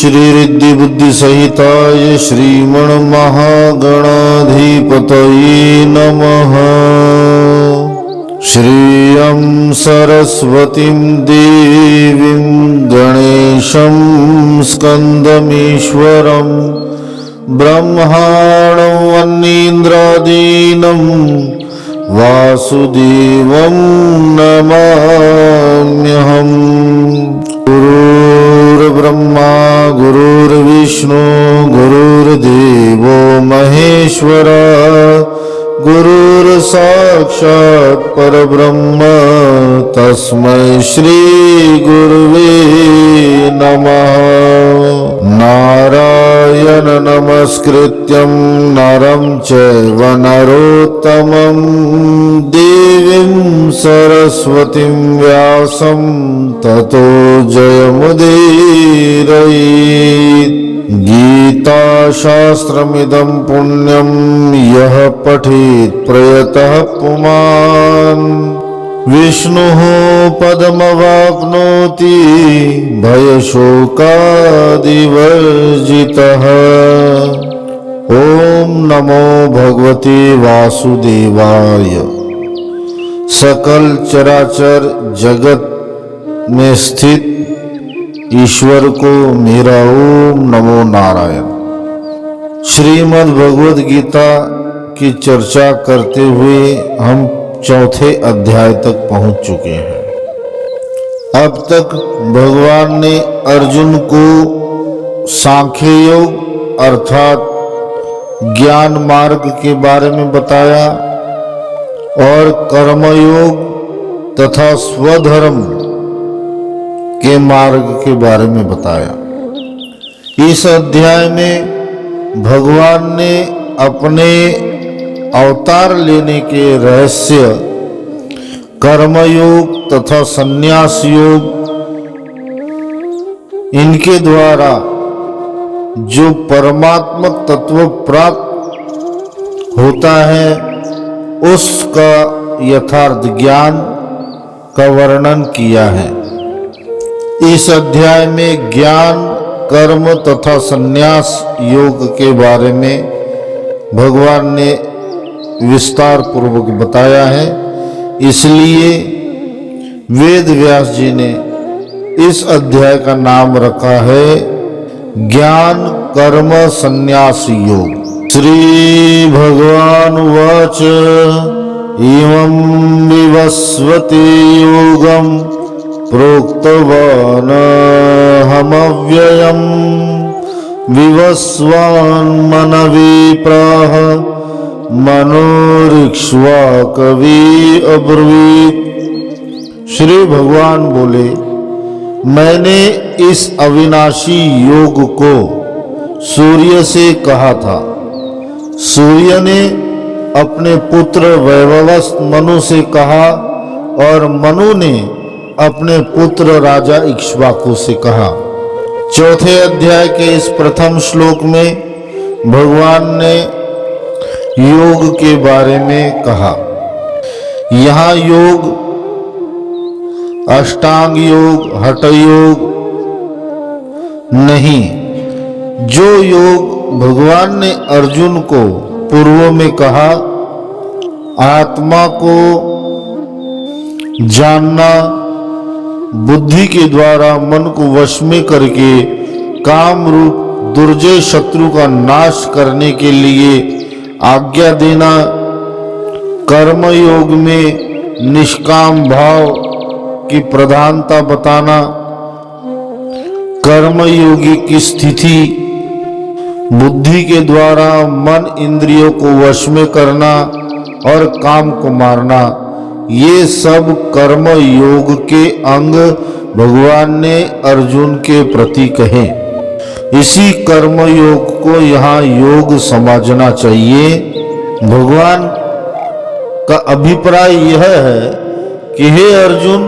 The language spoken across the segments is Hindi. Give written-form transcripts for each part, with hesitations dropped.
श्री रिद्धि बुद्धि सहिताय श्रीमन् महागणाधिपतये नमः। श्रियं सरस्वतीं देवीं गणेशं स्कन्दमीश्वरं ब्रह्माणं वन्नीन्द्रादीनं वासुदेवं नमाम्यहम्। गुरुर्ब्रह्मा गुरुर्विष्णु गुरुर्देवो महेश्वरः गुरुर्साक्षात् परब्रह्म तस्मै श्री गुरुवे नमः। नारायण नमस्कृत्यं नरं चैव नरोत्तमं देवीं सरस्वतीं व्यासं ततो जयमुदीरयेत्। गीताशास्त्रमिदं पुण्यं यः पठेत् प्रयतः पुमान् विष्णुः पदमवाप्नोति भयशोकादिवर्जितः। ॐ नमो भगवते वासुदेवाय। सकल चराचर जगत में स्थित ईश्वर को मेरा ओम नमो नारायण। श्रीमद् भगवद गीता की चर्चा करते हुए हम चौथे अध्याय तक पहुंच चुके हैं। अब तक भगवान ने अर्जुन को सांख्य योग अर्थात ज्ञान मार्ग के बारे में बताया और कर्मयोग तथा स्वधर्म के मार्ग के बारे में बताया। इस अध्याय में भगवान ने अपने अवतार लेने के रहस्य कर्मयोग तथा संन्यास योग इनके द्वारा जो परमात्मक तत्व प्राप्त होता है उसका यथार्थ ज्ञान का वर्णन किया है। इस अध्याय में ज्ञान कर्म तथा संन्यास योग के बारे में भगवान ने विस्तार पूर्वक बताया है। इसलिए वेद व्यास जी ने इस अध्याय का नाम रखा है ज्ञान कर्म संन्यास योग। श्री भगवान वाच इमं विवस्वते योगं प्रोक्तवान् हमव्ययम् विवस्वान् मनवे प्राह मनोरिक्ष्वाकवे अब्रवीत्। श्री भगवान बोले, मैंने इस अविनाशी योग को सूर्य से कहा था। सूर्य ने अपने पुत्र वैवस्वत मनु से कहा और मनु ने अपने पुत्र राजा इक्ष्वाकु से कहा। चौथे अध्याय के इस प्रथम श्लोक में भगवान ने योग के बारे में कहा। यहाँ योग अष्टांग योग हठ योग नहीं, जो योग भगवान ने अर्जुन को पूर्व में कहा, आत्मा को जानना, बुद्धि के द्वारा मन को वश में करके काम रूप दुर्जय शत्रु का नाश करने के लिए आज्ञा देना, कर्म योग में निष्काम भाव की प्रधानता बताना, कर्मयोगी की स्थिति बुद्धि के द्वारा मन इंद्रियों को वश में करना और काम को मारना, ये सब कर्म योग के अंग भगवान ने अर्जुन के प्रति कहे। इसी कर्म योग को यहाँ योग समझना चाहिए। भगवान का अभिप्राय यह है कि हे अर्जुन,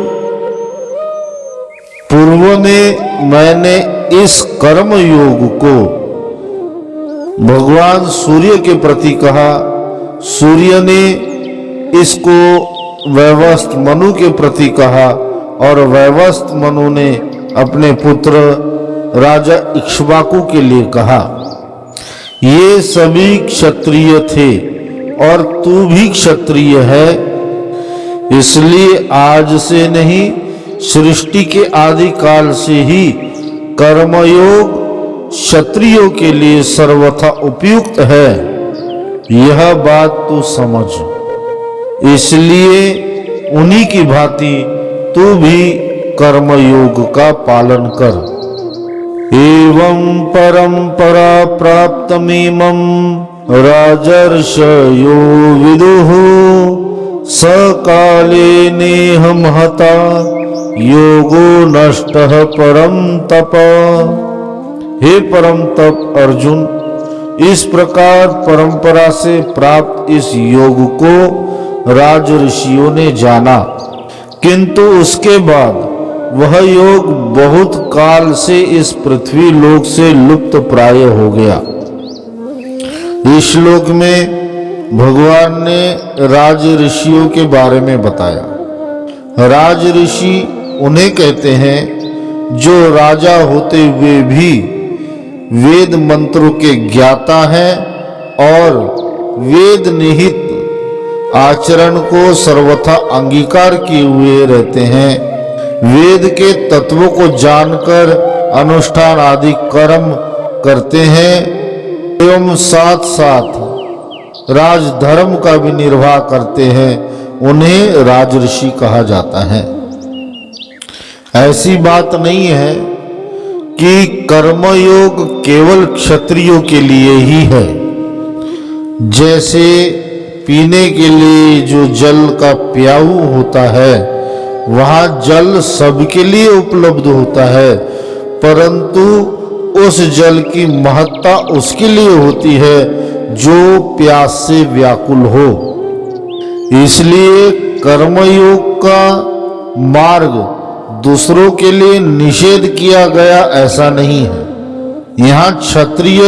पूर्व में मैंने इस कर्म योग को भगवान सूर्य के प्रति कहा, सूर्य ने इसको वैवस्वत मनु के प्रति कहा और वैवस्वत मनु ने अपने पुत्र राजा इक्ष्वाकु के लिए कहा, ये सभी क्षत्रिय थे और तू भी क्षत्रिय है, इसलिए आज से नहीं सृष्टि के आदि काल से ही कर्मयोग क्षत्रियों के लिए सर्वथा उपयुक्त है, यह बात तू समझ। इसलिए उन्हीं की भांति तू भी कर्मयोग का पालन कर। एवं परंपरा प्राप्तमिमं राजर्षयो विदुः सकाले नेह महता योगो नष्टः परम तप। हे परम तप अर्जुन, इस प्रकार परंपरा से प्राप्त इस योग को राज ऋषियों ने जाना, किंतु उसके बाद वह योग बहुत काल से इस पृथ्वी लोक से लुप्त प्राय हो गया। इस श्लोक में भगवान ने राज ऋषियों के बारे में बताया। राज ऋषि उन्हें कहते हैं जो राजा होते हुए भी वेद मंत्रों के ज्ञाता हैं और वेद निहित आचरण को सर्वथा अंगीकार किए हुए रहते हैं, वेद के तत्वों को जानकर अनुष्ठान आदि कर्म करते हैं एवं साथ साथ राजधर्म का भी निर्वाह करते हैं, उन्हें राजऋषि कहा जाता है। ऐसी बात नहीं है कि कर्मयोग केवल क्षत्रियों के लिए ही है। जैसे पीने के लिए जो जल का प्याऊ होता है, वहाँ जल सबके लिए उपलब्ध होता है, परंतु उस जल की महत्ता उसके लिए होती है जो प्यास से व्याकुल हो। इसलिए कर्मयोग का मार्ग दूसरों के लिए निषेध किया गया ऐसा नहीं है। यहाँ क्षत्रिय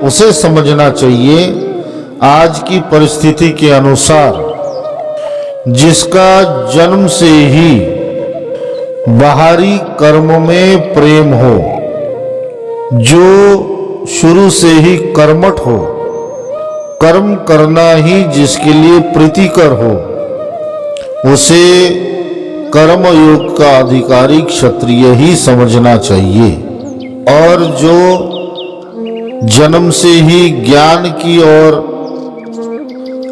उसे समझना चाहिए आज की परिस्थिति के अनुसार जिसका जन्म से ही बाहरी कर्म में प्रेम हो, जो शुरू से ही कर्मठ हो, कर्म करना ही जिसके लिए प्रीतिकर हो, उसे कर्म योग का अधिकारी क्षत्रिय ही समझना चाहिए। और जो जन्म से ही ज्ञान की ओर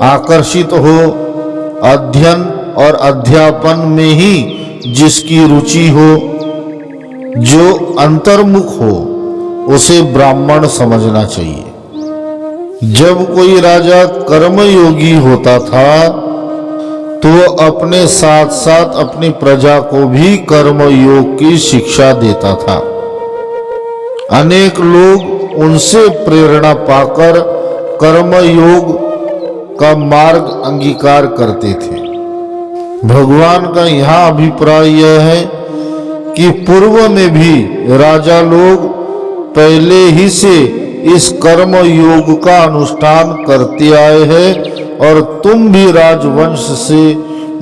आकर्षित हो, अध्ययन और अध्यापन में ही जिसकी रुचि हो, जो अंतर्मुख हो, उसे ब्राह्मण समझना चाहिए। जब कोई राजा कर्मयोगी होता था तो अपने साथ साथ अपनी प्रजा को भी कर्मयोग की शिक्षा देता था। अनेक लोग उनसे प्रेरणा पाकर कर्मयोग का मार्ग अंगीकार करते थे। भगवान का यहाँ अभिप्राय यह है कि पूर्व में भी राजा लोग पहले ही से इस कर्म योग का अनुष्ठान करते आए हैं और तुम भी राजवंश से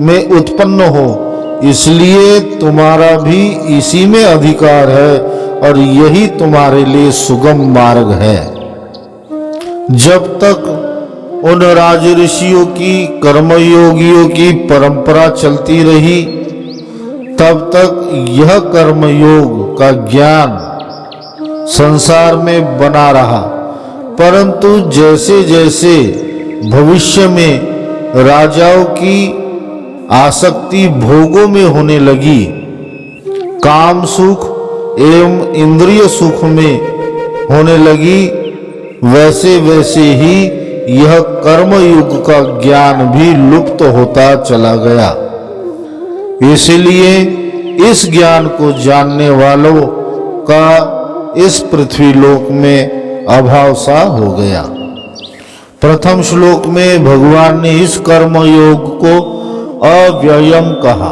में उत्पन्न हो, इसलिए तुम्हारा भी इसी में अधिकार है और यही तुम्हारे लिए सुगम मार्ग है। जब तक उन राज ऋषियों की कर्मयोगियों की परंपरा चलती रही, तब तक यह कर्मयोग का ज्ञान संसार में बना रहा, परंतु जैसे जैसे भविष्य में राजाओं की आसक्ति भोगों में होने लगी, काम सुख एवं इंद्रिय सुख में होने लगी, वैसे वैसे ही यह कर्मयुग का ज्ञान भी लुप्त होता चला गया। इसलिए इस ज्ञान को जानने वालों का इस पृथ्वी लोक में अभाव सा हो गया। प्रथम श्लोक में भगवान ने इस कर्म योग को अव्ययम कहा।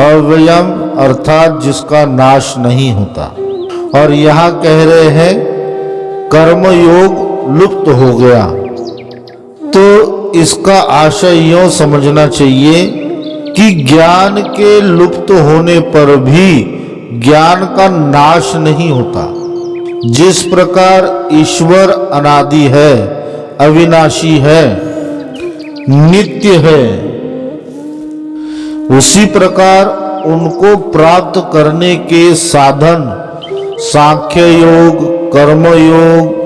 अव्ययम अर्थात जिसका नाश नहीं होता, और यहाँ कह रहे हैं कर्म योग लुप्त हो गया। तो इसका आशय यूं समझना चाहिए कि ज्ञान के लुप्त होने पर भी ज्ञान का नाश नहीं होता। जिस प्रकार ईश्वर अनादि है, अविनाशी है, नित्य है, उसी प्रकार उनको प्राप्त करने के साधन सांख्य योग, कर्म योग,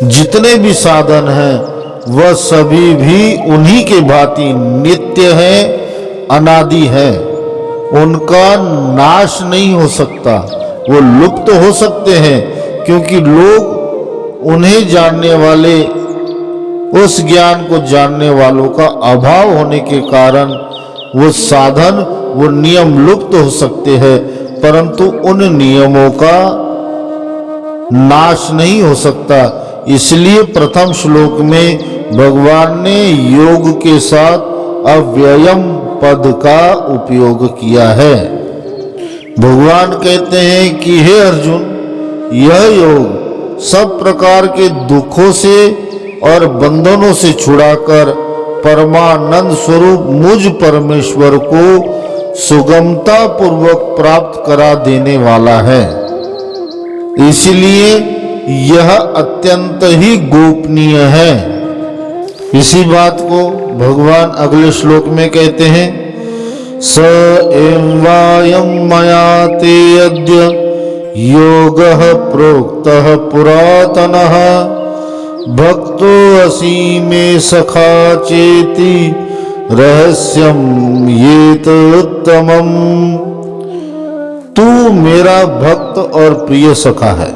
जितने भी साधन हैं वह सभी भी उन्हीं के भांति नित्य है, अनादि है। उनका नाश नहीं हो सकता, वो लुप्त हो सकते हैं, क्योंकि लोग उन्हें जानने वाले, उस ज्ञान को जानने वालों का अभाव होने के कारण वो साधन, वो नियम लुप्त हो सकते हैं, परंतु उन नियमों का नाश नहीं हो सकता। इसलिए प्रथम श्लोक में भगवान ने योग के साथ अव्ययम पद का उपयोग किया है। भगवान कहते हैं कि हे अर्जुन, यह योग सब प्रकार के दुखों से और बंधनों से छुड़ाकर परमानंद स्वरूप मुझ परमेश्वर को सुगमता पूर्वक प्राप्त करा देने वाला है। इसलिए यह अत्यंत ही गोपनीय है। इसी बात को भगवान अगले श्लोक में कहते हैं, स एवं वायं मया ते अद्य योगः प्रोक्तः पुरातनः भक्तो असि मे सखा चेति रहस्यम येत उत्तमम्। तू मेरा भक्त और प्रिय सखा है,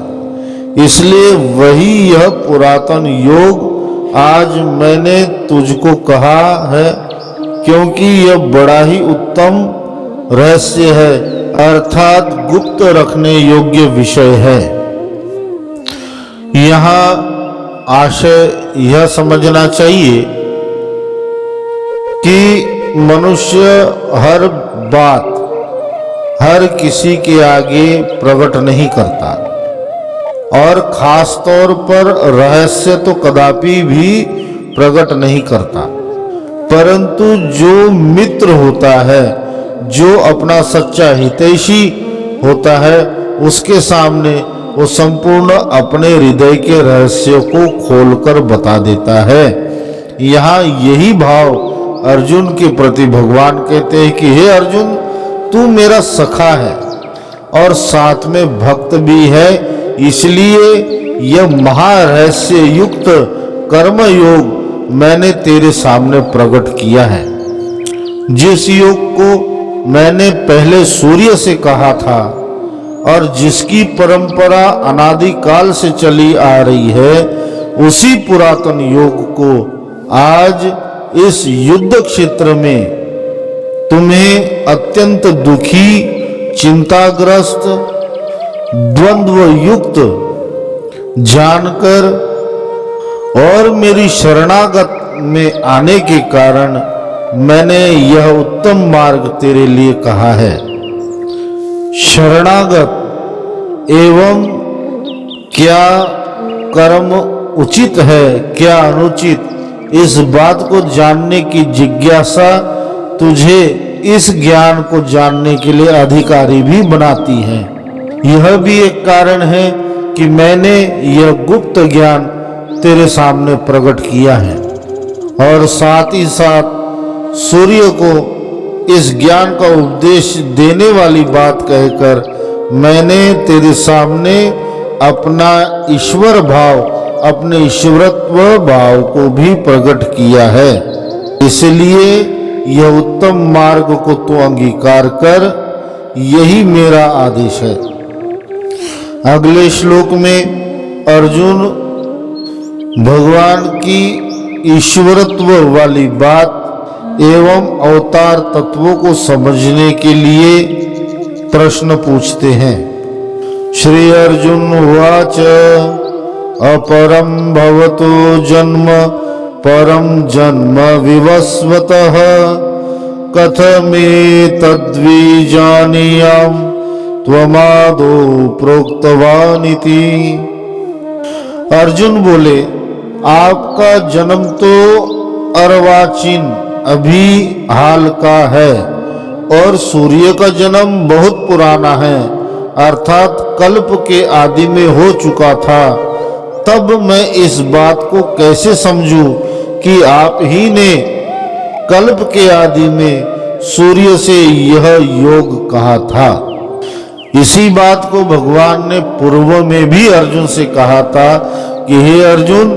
इसलिए वही यह पुरातन योग आज मैंने तुझको कहा है, क्योंकि यह बड़ा ही उत्तम रहस्य है, अर्थात गुप्त रखने योग्य विषय है। यहाँ आशय यह समझना चाहिए कि मनुष्य हर बात हर किसी के आगे प्रकट नहीं करता, और खास तौर पर रहस्य तो कदापि भी प्रकट नहीं करता। परंतु जो मित्र होता है, जो अपना सच्चा हितैषी होता है, उसके सामने वो संपूर्ण अपने हृदय के रहस्यों को खोलकर बता देता है। यहाँ यही भाव अर्जुन के प्रति भगवान कहते हैं कि हे अर्जुन, तू मेरा सखा है और साथ में भक्त भी है, इसलिए यह महारहस्य युक्त कर्म योग मैंने तेरे सामने प्रकट किया है। जिस योग को मैंने पहले सूर्य से कहा था और जिसकी परंपरा अनादिकाल से चली आ रही है, उसी पुरातन योग को आज इस युद्ध क्षेत्र में तुम्हें अत्यंत दुखी, चिंताग्रस्त, द्वंद्व युक्त जानकर और मेरी शरणागत में आने के कारण मैंने यह उत्तम मार्ग तेरे लिए कहा है। शरणागत एवं क्या कर्म उचित है, क्या अनुचित, इस बात को जानने की जिज्ञासा तुझे इस ज्ञान को जानने के लिए अधिकारी भी बनाती है। यह भी एक कारण है कि मैंने यह गुप्त ज्ञान तेरे सामने प्रकट किया है, और साथ ही साथ सूर्य को इस ज्ञान का उपदेश देने वाली बात कहकर मैंने तेरे सामने अपना ईश्वर भाव, अपने ईश्वरत्व भाव को भी प्रकट किया है। इसलिए यह उत्तम मार्ग को तू अंगीकार कर, यही मेरा आदेश है। अगले श्लोक में अर्जुन भगवान की ईश्वरत्व वाली बात एवं अवतार तत्वों को समझने के लिए प्रश्न पूछते हैं। श्री अर्जुन उवाच अपरम भवतो जन्म परम जन्म विवस्वतः कथमेतद्विजानीयाम् त्वमादौ प्रोक्तवानिति। अर्जुन बोले, आपका जन्म तो अर्वाचीन अभी हाल का है और सूर्य का जन्म बहुत पुराना है, अर्थात कल्प के आदि में हो चुका था, तब मैं इस बात को कैसे समझूं कि आप ही ने कल्प के आदि में सूर्य से यह योग कहा था। इसी बात को भगवान ने पूर्व में भी अर्जुन से कहा था कि हे अर्जुन,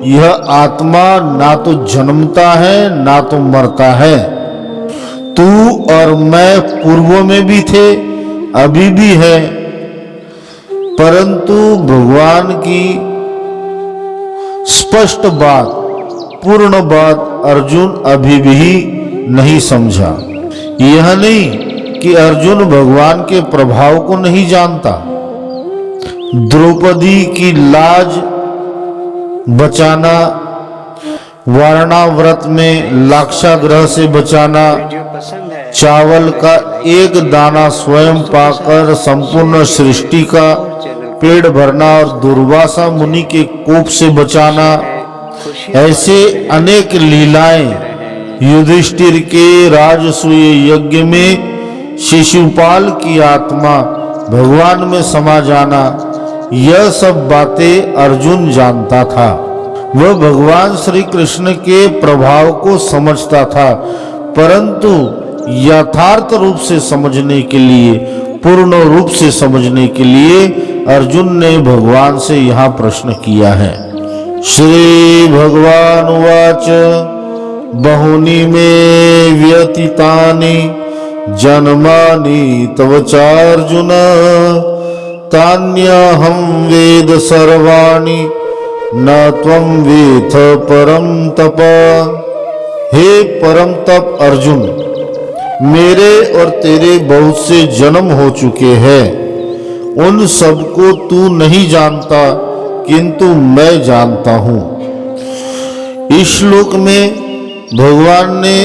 यह आत्मा ना तो जन्मता है ना तो मरता है। तू और मैं पूर्व में भी थे, अभी भी है, परंतु भगवान की स्पष्ट बात, पूर्ण बात अर्जुन अभी भी नहीं समझा। यह नहीं कि अर्जुन भगवान के प्रभाव को नहीं जानता। द्रौपदी की लाज बचाना, वारणाव्रत में लाक्षागृह से बचाना, चावल का एक दाना स्वयं पाकर संपूर्ण सृष्टि का पेट भरना और दुर्वासा मुनि के कोप से बचाना, ऐसे अनेक लीलाएं युधिष्ठिर के राजसूय यज्ञ में शिशुपाल की आत्मा भगवान में समा जाना, यह सब बातें अर्जुन जानता था। वह भगवान श्री कृष्ण के प्रभाव को समझता था, परंतु यथार्थ रूप से समझने के लिए, पूर्ण रूप से समझने के लिए अर्जुन ने भगवान से यहाँ प्रश्न किया है। श्री भगवान उवाच बहुनी में व्यतीतानि जन्मानि तव चार्जुन तान्यहं वेद सर्वाणि न त्वं वेत्थ परम तप। हे परम तप अर्जुन, मेरे और तेरे बहुत से जन्म हो चुके हैं, उन सबको तू नहीं जानता, किंतु मैं जानता हूं। इस श्लोक में भगवान ने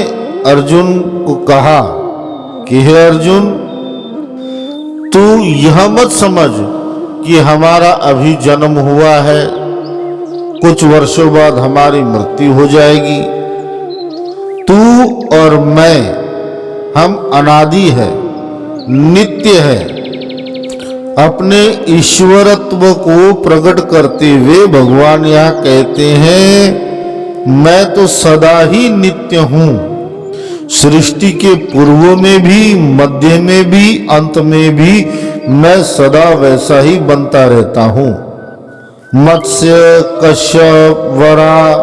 अर्जुन को कहा कि हे अर्जुन, तू यह मत समझ कि हमारा अभी जन्म हुआ है, कुछ वर्षों बाद हमारी मृत्यु हो जाएगी। तू और मैं, हम अनादि है, नित्य है। अपने ईश्वरत्व को प्रकट करते हुए भगवान यहाँ कहते हैं, मैं तो सदा ही नित्य हूं। सृष्टि के पूर्व में भी, मध्य में भी, अंत में भी मैं सदा वैसा ही बनता रहता हूं। मत्स्य, कश्यप, वरा,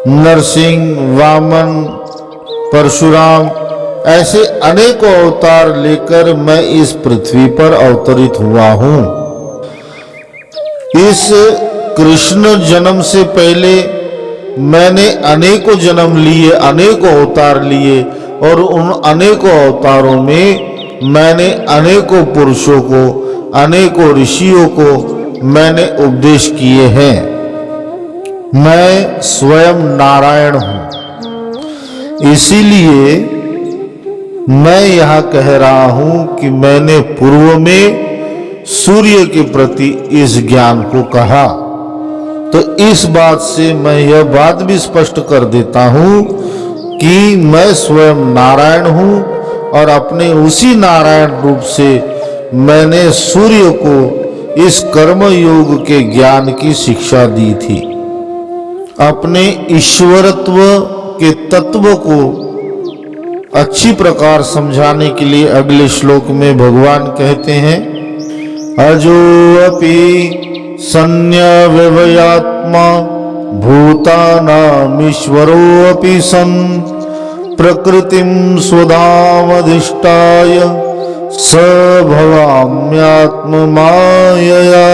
नरसिंह, वामन, परशुराम, ऐसे अनेकों अवतार लेकर मैं इस पृथ्वी पर अवतरित हुआ हूं। इस कृष्ण जन्म से पहले मैंने अनेकों जन्म लिए, अनेकों अवतार लिए, और उन अनेकों अवतारों में मैंने अनेकों पुरुषों को, अनेकों ऋषियों को मैंने उपदेश किए हैं। मैं स्वयं नारायण हूं। इसीलिए मैं यह कह रहा हूं कि मैंने पूर्व में सूर्य के प्रति इस ज्ञान को कहा। तो इस बात से मैं यह बात भी स्पष्ट कर देता हूं कि मैं स्वयं नारायण हूं, और अपने उसी नारायण रूप से मैंने सूर्य को इस कर्म योग के ज्ञान की शिक्षा दी थी। अपने ईश्वरत्व के तत्व को अच्छी प्रकार समझाने के लिए अगले श्लोक में भगवान कहते हैं, अजो अपि सन्यव्यवयात्मा भूतानामीश्वरोऽपि सन् प्रकृतिं स्वधामधिष्ठाय स भवाम्यात्म मायया।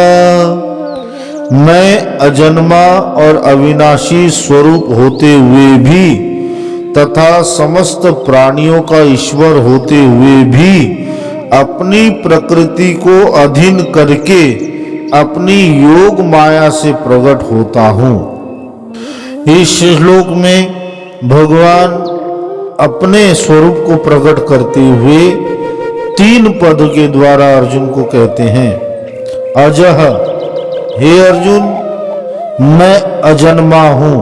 मैं अजन्मा और अविनाशी स्वरूप होते हुए भी तथा समस्त प्राणियों का ईश्वर होते हुए भी अपनी प्रकृति को अधीन करके अपनी योग माया से प्रकट होता हूं। इस श्लोक में भगवान अपने स्वरूप को प्रकट करते हुए 3 पद के द्वारा अर्जुन को कहते हैं, अजह, हे अर्जुन, मैं अजन्मा हूं।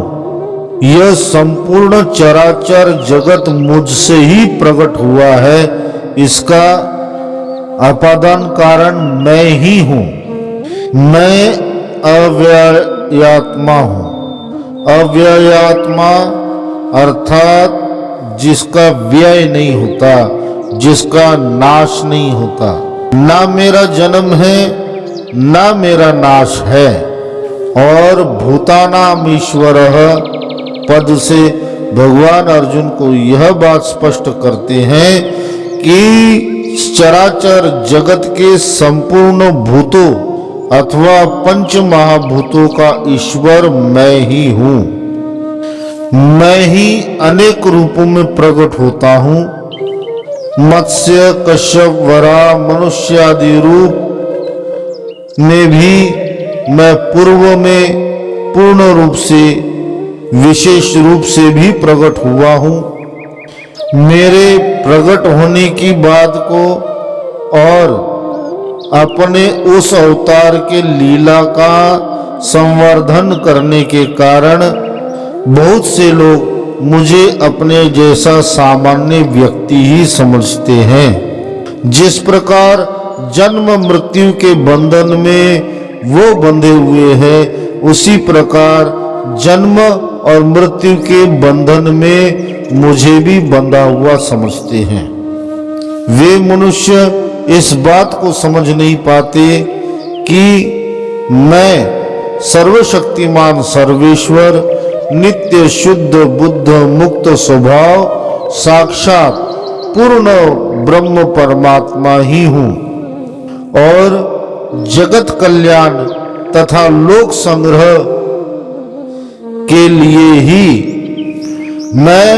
यह संपूर्ण चराचर जगत मुझसे ही प्रकट हुआ है, इसका अपादान कारण मैं ही हूं। मैं अव्ययात्मा हूं। अव्ययात्मा अर्थात जिसका व्यय नहीं होता, जिसका नाश नहीं होता। ना मेरा जन्म है, ना मेरा नाश है। और भूतानाम ईश्वरः पद से भगवान अर्जुन को यह बात स्पष्ट करते हैं कि चराचर जगत के संपूर्ण भूतों अथवा पंच महाभूतों का ईश्वर मैं ही हूं। मैं ही अनेक रूपों में प्रकट होता हूं। मत्स्य, कश्यप, वराह, मनुष्य आदि रूप में भी मैं पूर्व में पूर्ण रूप से, विशेष रूप से भी प्रकट हुआ हूं। मेरे प्रकट होने की बात को और अपने उस अवतार के लीला का संवर्धन करने के कारण बहुत से लोग मुझे अपने जैसा सामान्य व्यक्ति ही समझते हैं। जिस प्रकार जन्म मृत्यु के बंधन में वो बंधे हुए हैं, उसी प्रकार जन्म और मृत्यु के बंधन में मुझे भी बंधा हुआ समझते हैं। वे मनुष्य इस बात को समझ नहीं पाते कि मैं सर्वशक्तिमान सर्वेश्वर, नित्य शुद्ध बुद्ध मुक्त स्वभाव, साक्षात पूर्ण ब्रह्म परमात्मा ही हूं और जगत कल्याण तथा लोक संग्रह के लिए ही मैं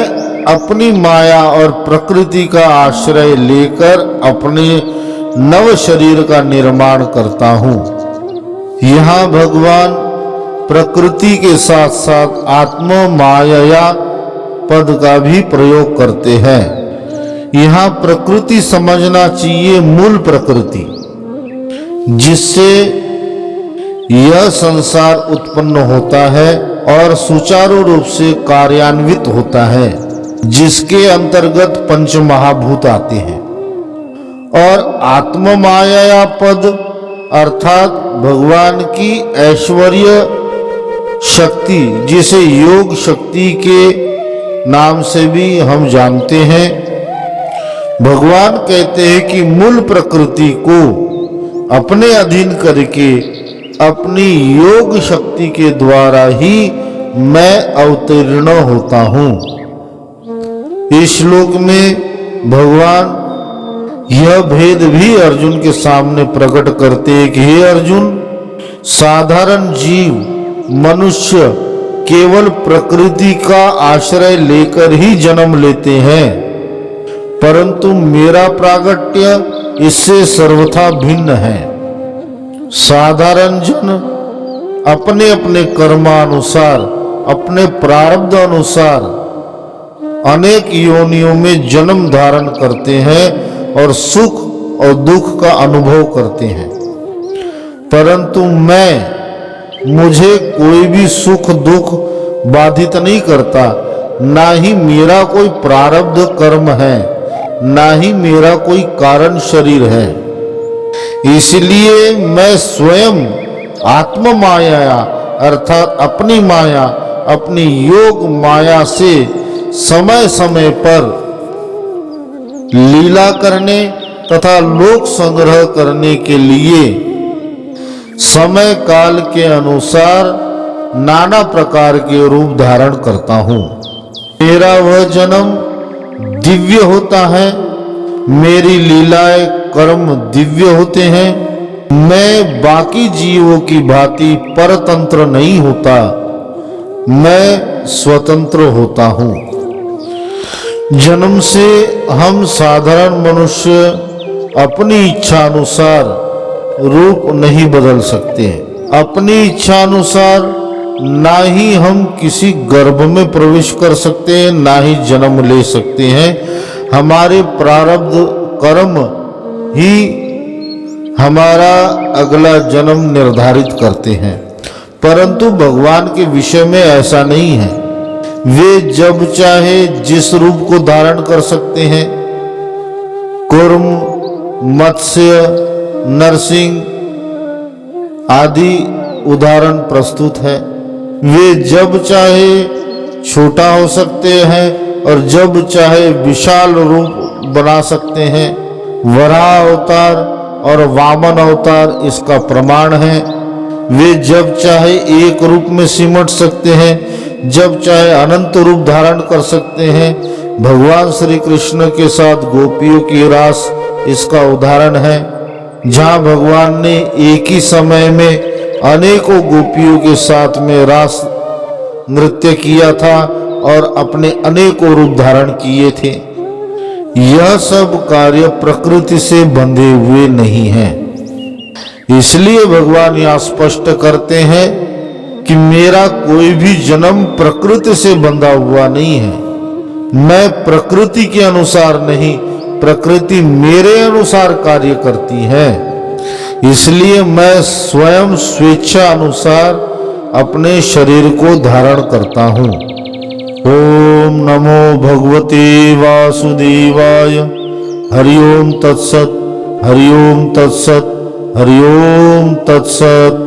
अपनी माया और प्रकृति का आश्रय लेकर अपने नव शरीर का निर्माण करता हूं। यहाँ भगवान प्रकृति के साथ साथ आत्म माया पद का भी प्रयोग करते हैं। यहाँ प्रकृति समझना चाहिए मूल प्रकृति, जिससे यह संसार उत्पन्न होता है और सुचारू रूप से कार्यान्वित होता है, जिसके अंतर्गत पंच महाभूत आते हैं। और आत्म माया पद अर्थात भगवान की ऐश्वर्य शक्ति, जिसे योग शक्ति के नाम से भी हम जानते हैं। भगवान कहते हैं कि मूल प्रकृति को अपने अधीन करके अपनी योग शक्ति के द्वारा ही मैं अवतीर्ण होता हूं। इस श्लोक में भगवान यह भेद भी अर्जुन के सामने प्रकट करते हैं कि हे अर्जुन, साधारण जीव मनुष्य केवल प्रकृति का आश्रय लेकर ही जन्म लेते हैं, परंतु मेरा प्रागट्य इससे सर्वथा भिन्न है। साधारण जन अपने अपने कर्मानुसार, अपने प्रारब्ध अनुसार अनेक योनियों में जन्म धारण करते हैं और सुख और दुख का अनुभव करते हैं, परंतु मुझे कोई भी सुख दुख बाधित नहीं करता। ना ही मेरा कोई प्रारब्ध कर्म है, ना ही मेरा कोई कारण शरीर है। इसलिए मैं स्वयं आत्म माया अर्थात अपनी माया, अपनी योग माया से समय समय पर लीला करने तथा लोक संग्रह करने के लिए समय काल के अनुसार नाना प्रकार के रूप धारण करता हूं। मेरा वह जन्म दिव्य होता है, मेरी लीलाएं कर्म दिव्य होते हैं। मैं बाकी जीवों की भांति परतंत्र नहीं होता, मैं स्वतंत्र होता हूं। जन्म से हम साधारण मनुष्य अपनी इच्छा अनुसार रूप नहीं बदल सकते। अपनी इच्छा अनुसार ना ही हम किसी गर्भ में प्रवेश कर सकते हैं, ना ही जन्म ले सकते हैं। हमारे प्रारब्ध कर्म ही हमारा अगला जन्म निर्धारित करते हैं, परंतु भगवान के विषय में ऐसा नहीं है। वे जब चाहे जिस रूप को धारण कर सकते हैं। कूर्म, मत्स्य, नरसिंह आदि उदाहरण प्रस्तुत है। वे जब चाहे छोटा हो सकते हैं और जब चाहे विशाल रूप बना सकते हैं। वराह अवतार और वामन अवतार इसका प्रमाण है। वे जब चाहे एक रूप में सिमट सकते हैं, जब चाहे अनंत रूप धारण कर सकते हैं। भगवान श्री कृष्ण के साथ गोपियों की रास इसका उदाहरण है, जहां भगवान ने एक ही समय में अनेकों गोपियों के साथ में रास नृत्य किया था और अपने अनेकों रूप धारण किए थे। यह सब कार्य प्रकृति से बंधे हुए नहीं हैं। इसलिए भगवान यह स्पष्ट करते हैं कि मेरा कोई भी जन्म प्रकृति से बंधा हुआ नहीं है। मैं प्रकृति के अनुसार नहीं, प्रकृति मेरे अनुसार कार्य करती है। इसलिए मैं स्वयं स्वेच्छा अनुसार अपने शरीर को धारण करता हूँ। ओम नमो भगवते वासुदेवाय। हरि ओम तत्सत, हरि ओम तत्सत, हरि ओम तत्सत।